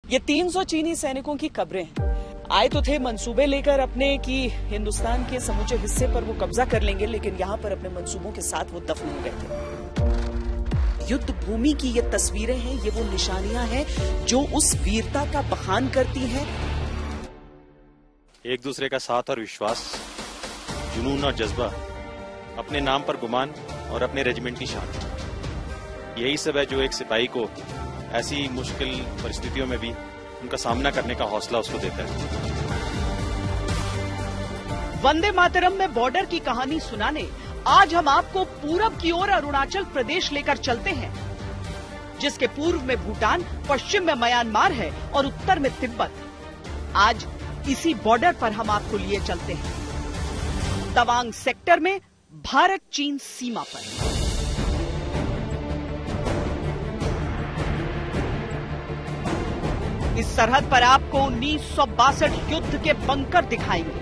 ये 300 चीनी सैनिकों की कब्रें हैं। आए तो थे मंसूबे लेकर अपने कि हिंदुस्तान के समूचे हिस्से पर वो कब्जा कर लेंगे, लेकिन यहाँ पर अपने मंसूबों के साथ वो दफन हो गए थे। युद्ध भूमि की ये तस्वीरें हैं, ये वो निशानियां हैं जो उस वीरता का बखान करती हैं। एक दूसरे का साथ और विश्वास, जुनून और जज्बा, अपने नाम पर गुमान और अपने रेजिमेंट की शान, यही सब है जो एक सिपाही को ऐसी मुश्किल परिस्थितियों में भी उनका सामना करने का हौसला उसको देता है। वंदे मातरम में बॉर्डर की कहानी सुनाने आज हम आपको पूरब की ओर अरुणाचल प्रदेश लेकर चलते हैं, जिसके पूर्व में भूटान, पश्चिम में म्यांमार है और उत्तर में तिब्बत। आज इसी बॉर्डर पर हम आपको लिए चलते हैं, तवांग सेक्टर में भारत चीन सीमा पर। इस सरहद पर आपको 1962 युद्ध के बंकर दिखाएंगे।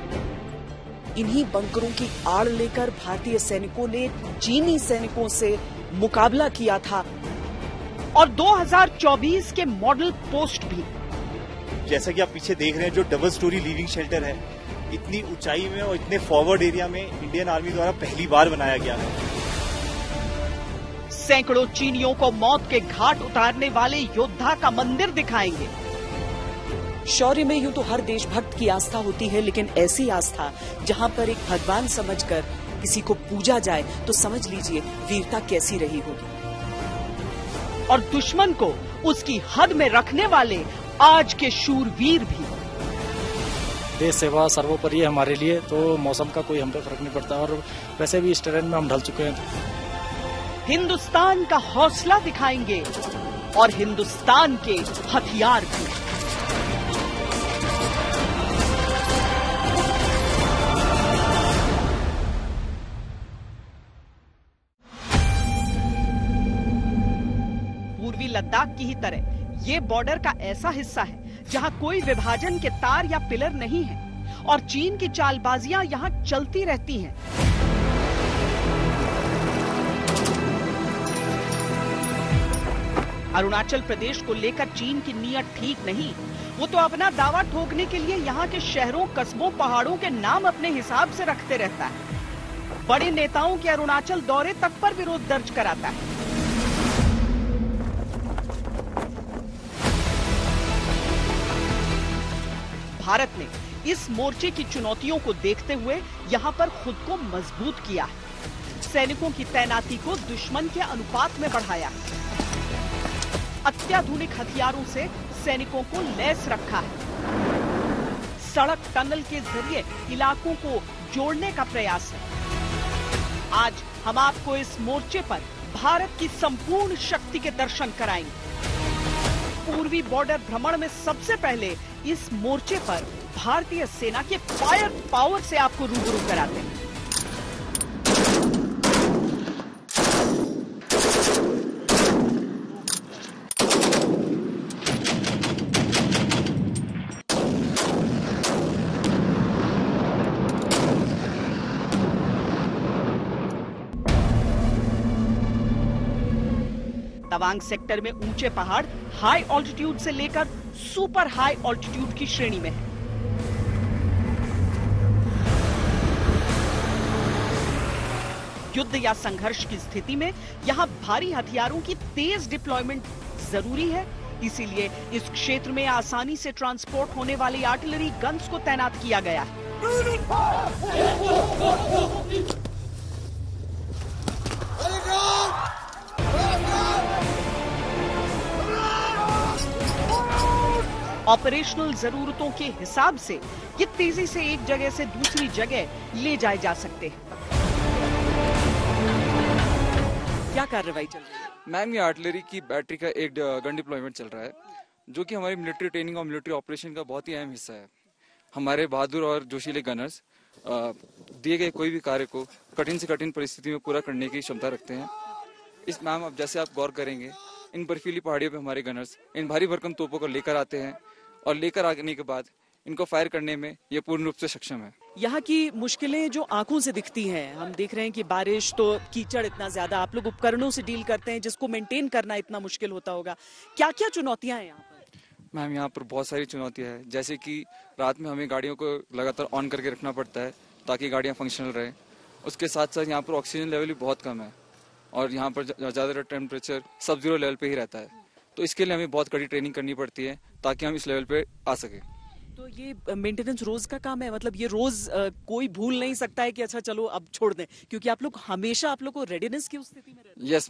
इन्हीं बंकरों की आड़ लेकर भारतीय सैनिकों ने चीनी सैनिकों से मुकाबला किया था और 2024 के मॉडल पोस्ट भी। जैसा कि आप पीछे देख रहे हैं, जो डबल स्टोरी लिविंग शेल्टर है, इतनी ऊंचाई में और इतने फॉरवर्ड एरिया में इंडियन आर्मी द्वारा पहली बार बनाया गया है। सैकड़ों चीनियों को मौत के घाट उतारने वाले योद्धा का मंदिर दिखाएंगे। शौर्य में यूं तो हर देशभक्त की आस्था होती है, लेकिन ऐसी आस्था जहां पर एक भगवान समझकर किसी को पूजा जाए तो समझ लीजिए वीरता कैसी रही होगी। और दुश्मन को उसकी हद में रखने वाले आज के शूरवीर भी। देश सेवा सर्वोपरि है हमारे लिए, तो मौसम का कोई हम पे फर्क नहीं पड़ता और वैसे भी इस टेरेन में हम ढल चुके हैं। हिंदुस्तान का हौसला दिखाएंगे और हिंदुस्तान के हथियार भी। पूर्वी लद्दाख की ही तरह ये बॉर्डर का ऐसा हिस्सा है जहां कोई विभाजन के तार या पिलर नहीं है और चीन की चालबाजियां यहां चलती रहती हैं। अरुणाचल प्रदेश को लेकर चीन की नीयत ठीक नहीं। वो तो अपना दावा ठोकने के लिए यहाँ के शहरों, कस्बों, पहाड़ों के नाम अपने हिसाब से रखते रहता है। बड़े नेताओं के अरुणाचल दौरे तक पर विरोध दर्ज कराता है। भारत ने इस मोर्चे की चुनौतियों को देखते हुए यहाँ पर खुद को मजबूत किया है। सैनिकों की तैनाती को दुश्मन के अनुपात में बढ़ाया है। अत्याधुनिक हथियारों से सैनिकों को लैस रखा है। सड़क, टनल के जरिए इलाकों को जोड़ने का प्रयास है। आज हम आपको इस मोर्चे पर भारत की संपूर्ण शक्ति के दर्शन कराएंगे। पूर्वी बॉर्डर भ्रमण में सबसे पहले इस मोर्चे पर भारतीय सेना के फायर पावर से आपको रूबरू कराते हैं। तवांग सेक्टर में ऊंचे पहाड़ हाई ऑल्टीट्यूड से लेकर सुपर हाई ऑल्टीट्यूड की श्रेणी में है। युद्ध या संघर्ष की स्थिति में यहां भारी हथियारों की तेज डिप्लॉयमेंट जरूरी है। इसीलिए इस क्षेत्र में आसानी से ट्रांसपोर्ट होने वाली आर्टिलरी गन्स को तैनात किया गया है। ऑपरेशनल जरूरतों के हिसाब से ये तेजी से एक जगह से दूसरी जगह ले जाए जा सकते हैं। क्या कार्रवाई चल रही है? मैम, ये आर्टिलरी की बैटरी का एक गन डिप्लॉयमेंट चल रहा है, जो कि हमारी मिलिट्री ट्रेनिंग और मिलिट्री ऑपरेशन का बहुत ही अहम हिस्सा है। हमारे बहादुर और जोशीले गनर्स दिए गए कोई भी कार्य को कठिन से कठिन परिस्थिति में पूरा करने की क्षमता रखते हैं। इस मैम, अब जैसे आप गौर करेंगे, इन बर्फीली पहाड़ियों पे हमारे गनर्स इन भारी भरकम तोपों को लेकर आते हैं और लेकर आने के बाद इनको फायर करने में ये पूर्ण रूप से सक्षम है। यहाँ की मुश्किलें जो आंखों से दिखती हैं, हम देख रहे हैं कि बारिश, तो कीचड़ इतना ज्यादा, आप लोग उपकरणों से डील करते हैं जिसको मेंटेन करना इतना मुश्किल होता होगा। क्या क्या चुनौतियां हैं यहाँ पर? मैम यहाँ पर बहुत सारी चुनौतियाँ हैं, जैसे कि रात में हमें गाड़ियों को लगातार ऑन करके रखना पड़ता है ताकि गाड़ियाँ फंक्शनल रहें। उसके साथ साथ यहाँ पर ऑक्सीजन लेवल भी बहुत कम है और यहाँ पर ज़्यादातर टेम्परेचर सब जीरो लेवल पे ही रहता है, तो इसके लिए हमें बहुत कड़ी ट्रेनिंग करनी पड़ती है ताकि हम इस लेवल पे आ सकें। तो ये मेंटेनेंस रोज का काम है, मतलब ये रोज कोई भूल नहीं सकता है कि अच्छा चलो अब छोड़ दें, क्योंकि आप लोग हमेशा आप लोग को रेडीनेस की स्थिति में रहते हैं। यस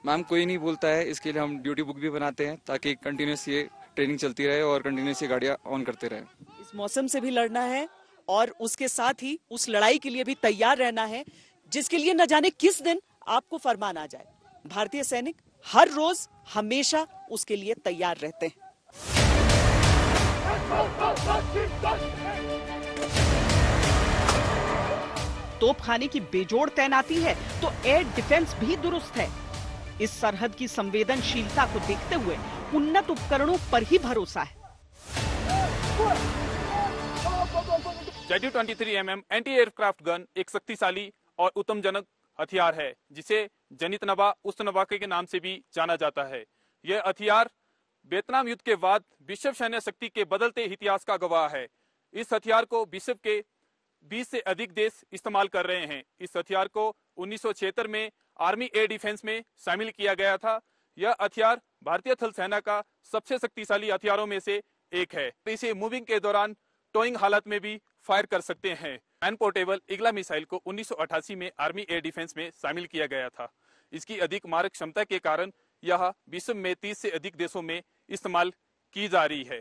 मैम कोई नहीं भूलता है, इसके लिए हम ड्यूटी बुक भी बनाते हैं ताकि कंटिन्यूस ये ट्रेनिंग चलती रहे और कंटिन्यूस ये गाड़ियाँ ऑन करते रहे। इस मौसम से भी लड़ना है और उसके साथ ही उस लड़ाई के लिए भी तैयार रहना है जिसके लिए न जाने किस दिन आपको फरमान आ जाए। भारतीय सैनिक हर रोज हमेशा उसके लिए तैयार रहते हैं। तोपखाने की बेजोड़ तैनाती है तो एयर डिफेंस भी दुरुस्त है। इस सरहद की संवेदनशीलता को देखते हुए उन्नत उपकरणों पर ही भरोसा है। ZU-23mm एंटी एयरक्राफ्ट गन एक शक्तिशाली और उत्तमजनक हथियार है जिसे जनित नवा उस्त नवा के नाम से भी जाना जाता है। यह हथियार वियतनाम युद्ध के बाद विश्व सैन्य शक्ति के बदलते इतिहास का गवाह है। इस हथियार को विश्व के 20 से अधिक देश इस्तेमाल कर रहे हैं। इस हथियार को 1976 में आर्मी एयर डिफेंस में शामिल किया गया था। यह हथियार भारतीय थल सेना का सबसे शक्तिशाली हथियारों में से एक है। इसे मूविंग के दौरान टोइंग हालत में भी फायर कर सकते हैं। मैन पोर्टेबल ईगला मिसाइल को 1988 में आर्मी एयर डिफेंस में शामिल किया गया था। इसकी अधिक मारक क्षमता के कारण यह विश्व में 30 से अधिक देशों में इस्तेमाल की जा रही है।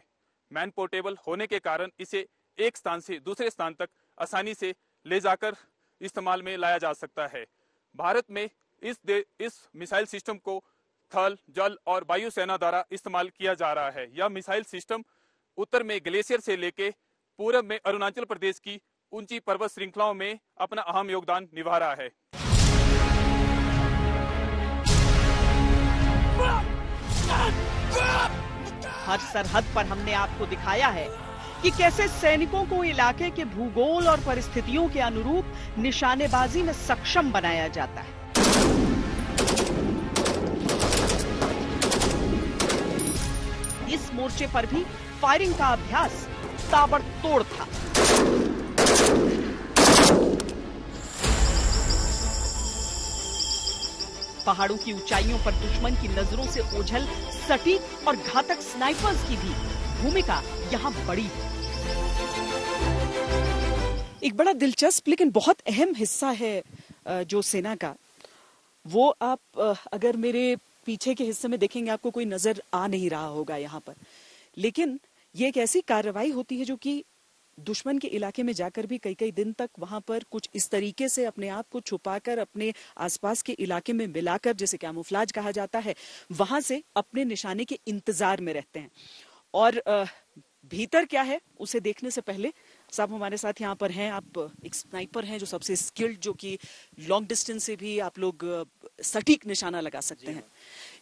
मैन पोर्टेबल होने के कारण इसे एक स्थान से दूसरे स्थान तक आसानी से ले जाकर इस्तेमाल में लाया जा सकता है। भारत में इस मिसाइल सिस्टम को थल, जल और वायु सेना द्वारा इस्तेमाल किया जा रहा है। यह मिसाइल सिस्टम उत्तर में ग्लेशियर से लेके पूर्व में अरुणाचल प्रदेश की ऊंची पर्वत श्रृंखलाओं में अपना अहम योगदान निभा रहा है। हर सरहद पर हमने आपको दिखाया है कि कैसे सैनिकों को इलाके के भूगोल और परिस्थितियों के अनुरूप निशानेबाजी में सक्षम बनाया जाता है। इस मोर्चे पर भी फायरिंग का अभ्यास ताबड़तोड़ था। पहाड़ों की ऊंचाइयों पर दुश्मन की नजरों से ओझल सटीक और घातक स्नाइपर्स की भी भूमिका यहाँ बड़ी है। एक बड़ा दिलचस्प लेकिन बहुत अहम हिस्सा है जो सेना का, वो आप अगर मेरे पीछे के हिस्से में देखेंगे आपको कोई नजर आ नहीं रहा होगा यहाँ पर, लेकिन ये एक ऐसी कार्रवाई होती है जो कि दुश्मन के इलाके में जाकर भी कई कई दिन तक वहां पर कुछ इस तरीके से अपने आप को छुपाकर अपने आसपास के इलाके में मिलाकर, जिसे कैमोफ्लेज कहा जाता है, वहां से अपने निशाने के इंतजार में रहते हैं। और भीतर क्या है उसे देखने से पहले साहब हमारे साथ यहाँ पर हैं। आप एक स्नाइपर हैं जो सबसे स्किल्ड, जो कि लॉन्ग डिस्टेंस से भी आप लोग सटीक निशाना लगा सकते हैं।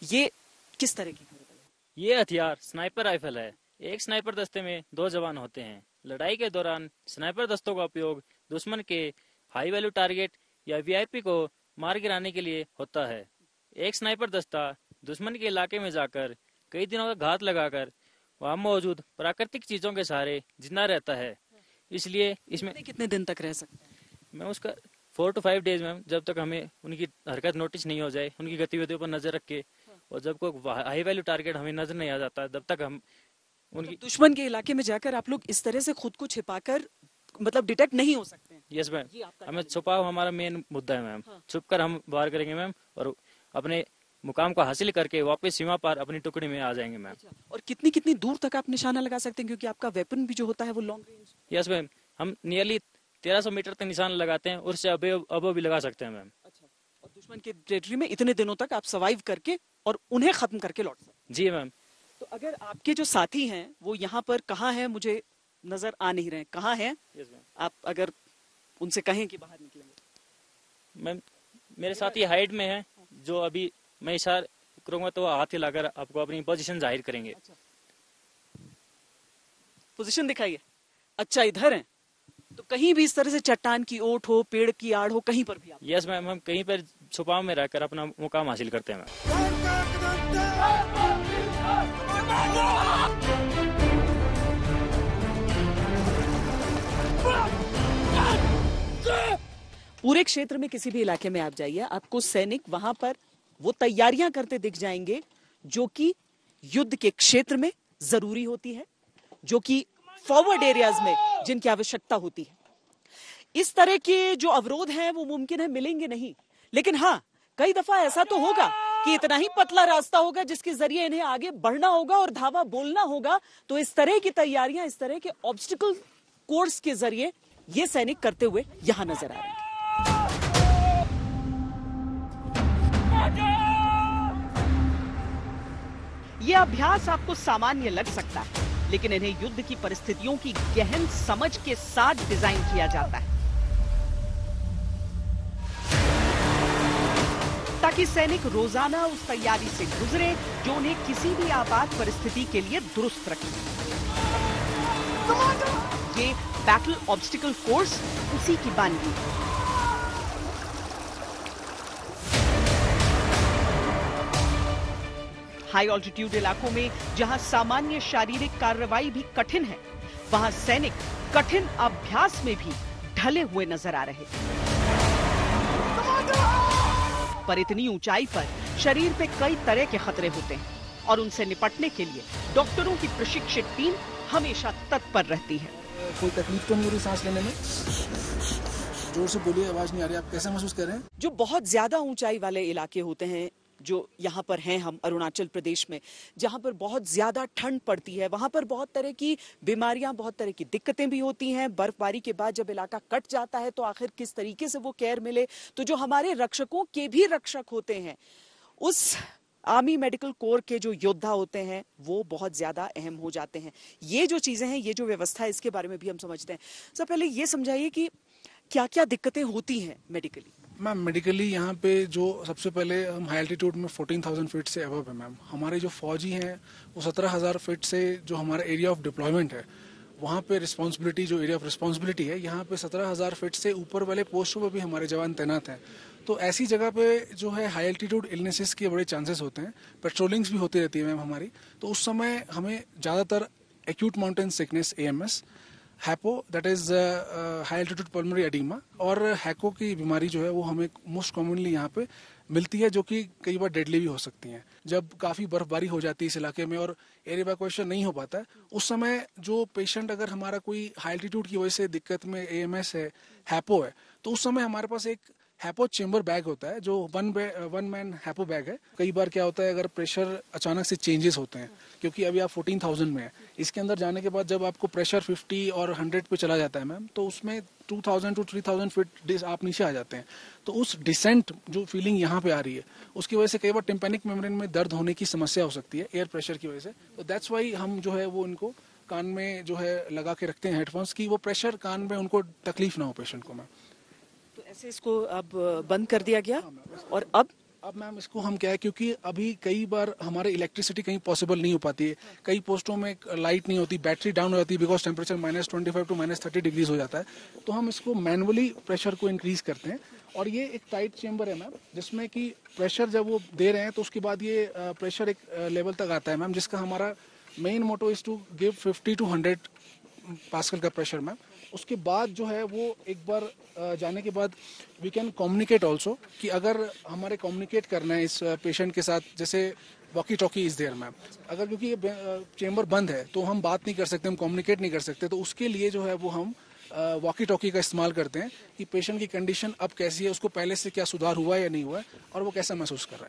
ये किस तरह की? ये हथियार स्नाइपर राइफल है। एक स्नाइपर दस्ते में 2 जवान होते हैं। लड़ाई के दौरान स्नाइपर दस्तों का उपयोग दुश्मन के हाई वैल्यू टारगेट या वीआईपी को मार गिराने के लिए होता है। एक स्नाइपर दस्ता दुश्मन के इलाके में जाकर कई दिनों का घात लगाकर वहां मौजूद प्राकृतिक चीजों के सहारे जिंदा रहता है। इसलिए इसमें कितने दिन तक रह सकते हैं? मैं उसका 4 to 5 डेज में, जब तक हमें उनकी हरकत नोटिस नहीं हो जाए, उनकी गतिविधियों पर नजर रख के, और जब कोई हाई वैल्यू टारगेट हमें नजर नहीं आ जाता तब तक हम उनकी दुश्मन के इलाके में जाकर आप लोग इस तरह से खुद को छिपाकर मतलब डिटेक्ट नहीं हो सकते हैं। यस मैम, हमें छुपाव हमारा मेन मुद्दा है मैम। छुपकर हम वार करेंगे मैम और अपने मुकाम को हासिल करके वापस सीमा पार अपनी टुकड़ी में आ जाएंगे मैम। और कितनी कितनी दूर तक आप निशाना लगा सकते हैं, क्योंकि आपका वेपन भी जो होता है वो लॉन्ग रेंज? यस मैम, हम नियरली 1300 मीटर तक निशाना लगाते हैं, उससे अब भी लगा सकते हैं मैम। अच्छा, और दुश्मन के टेरिटरी में इतने दिनों तक आप सर्वाइव करके और उन्हें खत्म करके लौट सकते हैं? जी मैम। तो अगर आपके जो साथी हैं वो यहाँ पर कहाँ हैं, मुझे नजर आ नहीं रहे, कहाँ हैं? यस मैम, आप अगर उनसे कहें कि बाहर निकलेंगे। मैम मेरे साथ ये हाइट में है, जो अभी मैं इशारा करूंगा तो हाथ हिलाकर आपको अपनी पोजीशन जाहिर करेंगे। अच्छा, पोजीशन दिखाइए। अच्छा, इधर हैं, तो कहीं भी इस तरह से चट्टान की ओट हो, पेड़ की आड़ हो, कहीं पर भी आप? यस मैम, हम कहीं पर छुपाव में रहकर अपना मुकाम हासिल करते हैं मैम। पूरे क्षेत्र में किसी भी इलाके में आप जाइए, आपको सैनिक वहां पर वो तैयारियां करते दिख जाएंगे जो कि युद्ध के क्षेत्र में जरूरी होती है, जो कि फॉरवर्ड एरियाज में जिनकी आवश्यकता होती है। इस तरह के जो अवरोध हैं वो मुमकिन है मिलेंगे नहीं, लेकिन हाँ कई दफा ऐसा तो होगा कि इतना ही पतला रास्ता होगा जिसके जरिए इन्हें आगे बढ़ना होगा और धावा बोलना होगा। तो इस तरह की तैयारियां, इस तरह के ऑब्स्टिकल कोर्स के जरिए ये सैनिक करते हुए यहां नजर आ रहे हैं। ये अभ्यास आपको सामान्य लग सकता है, लेकिन इन्हें युद्ध की परिस्थितियों की गहन समझ के साथ डिजाइन किया जाता है ताकि सैनिक रोजाना उस तैयारी से गुजरे जो उन्हें किसी भी आपात परिस्थिति के लिए दुरुस्त रखे। ये बैटल ऑब्स्टिकल कोर्स उसी की बानगी है। हाई ऑल्टीट्यूड इलाकों में जहां सामान्य शारीरिक कार्रवाई भी कठिन है, वहां सैनिक कठिन अभ्यास में भी ढले हुए नजर आ रहे हैं। पर इतनी ऊंचाई पर शरीर पे कई तरह के खतरे होते हैं और उनसे निपटने के लिए डॉक्टरों की प्रशिक्षित टीम हमेशा तत्पर रहती है। कोई तकलीफ तो नहीं हो रही सांस लेने में? जोर से बोलिए, आवाज नहीं आ रही। आप कैसे महसूस कर रहे हैं? जो बहुत ज्यादा ऊंचाई वाले इलाके होते हैं, जो यहाँ पर हैं हम अरुणाचल प्रदेश में, जहाँ पर बहुत ज्यादा ठंड पड़ती है, वहां पर बहुत तरह की बीमारियां, बहुत तरह की दिक्कतें भी होती हैं। बर्फबारी के बाद जब इलाका कट जाता है तो आखिर किस तरीके से वो केयर मिले, तो जो हमारे रक्षकों के भी रक्षक होते हैं, उस आर्मी मेडिकल कोर के जो योद्धा होते हैं वो बहुत ज्यादा अहम हो जाते हैं। ये जो चीजें हैं, ये जो व्यवस्था है, इसके बारे में भी हम समझते हैं। सबसे पहले ये समझाइए कि क्या क्या दिक्कतें होती हैं मेडिकली। मैम मेडिकली यहाँ पे जो सबसे पहले हम हाई एल्टीट्यूड में 14,000 फीट से अबव है मैम। हमारे जो फौजी हैं वो 17,000 फीट से जो हमारा एरिया ऑफ डिप्लॉयमेंट है वहाँ पे रिस्पॉन्सिबिलिटी, जो एरिया ऑफ रिस्पॉन्सिबिलिटी है, यहाँ पे 17,000 फीट से ऊपर वाले पोस्टों पर भी हमारे जवान तैनात हैं। तो ऐसी जगह पे जो है हाई एल्टीट्यूड इलनेसेस के बड़े चांसेस होते हैं। पेट्रोलिंग्स भी होती रहती है मैम हमारी, तो उस समय हमें ज़्यादातर acute mountain sickness AMS, HAPE that is high altitude pulmonary edema, और हैको की बीमारी जो है वो हमें मोस्ट कॉमनली यहाँ पे मिलती है, जो कि कई बार डेडली भी हो सकती हैं। जब काफ़ी बर्फबारी हो जाती है इस इलाके में और एयर इवैक्यूएशन नहीं हो पाता है, उस समय जो पेशेंट अगर हमारा कोई हाई एल्टीट्यूड की वजह से दिक्कत में AMS है, हैपो है, तो उस समय हमारे पास एक हैपो चेम्बर बैग होता है जो वन मैन हैपो बैग है। कई बार क्या होता है, अगर प्रेशर अचानक से चेंजेस होते हैं, क्योंकि अभी आप 14,000 में है, इसके अंदर जाने के बाद जब आपको प्रेशर 50 और 100 पे चला जाता है मैम, तो उसमें 2,000 to 3,000 फीट आप नीचे आ जाते हैं। तो उस डिसेंट जो फीलिंग यहाँ पे आ रही है, उसकी वजह से कई बार टिम्पैनिक मेम्ब्रेन में दर्द होने की समस्या हो सकती है एयर प्रेशर की वजह से। तो दैट्स वाई हम जो है वो इनको कान में जो है लगा के रखते हैं हेडफोन्स की, वो प्रेशर कान में उनको तकलीफ ना हो पेशेंट को मैम। तो ऐसे इसको अब बंद कर दिया गया। और अब मैम इसको हम क्या है, क्योंकि अभी कई बार हमारे इलेक्ट्रिसिटी कहीं पॉसिबल नहीं हो पाती है, कई पोस्टों में लाइट नहीं होती, बैटरी डाउन हो जाती है बिकॉज टेम्परेचर -25 to -30 डिग्रीज हो जाता है, तो हम इसको मैनुअली प्रेशर को इंक्रीज करते हैं। और ये एक टाइट चेम्बर है मैम, जिसमें कि प्रेशर जब वो दे रहे हैं तो उसके बाद ये प्रेशर एक लेवल तक आता है मैम, जिसका हमारा main motto is to give 50 to 100 pascal का प्रेशर मैम। उसके बाद जो है वो एक बार जाने के बाद वी कैन कम्युनिकेट ऑल्सो, कि अगर हमारे कम्युनिकेट करना है इस पेशेंट के साथ, जैसे walkie talkie is there ma'am, अगर क्योंकि ये चेम्बर बंद है तो हम बात नहीं कर सकते, हम कम्युनिकेट नहीं कर सकते, तो उसके लिए जो है वो हम वॉकी टॉकी का इस्तेमाल करते हैं कि पेशेंट की कंडीशन अब कैसी है, उसको पहले से क्या सुधार हुआ है या नहीं हुआ है, और वो कैसा महसूस कर रहा है।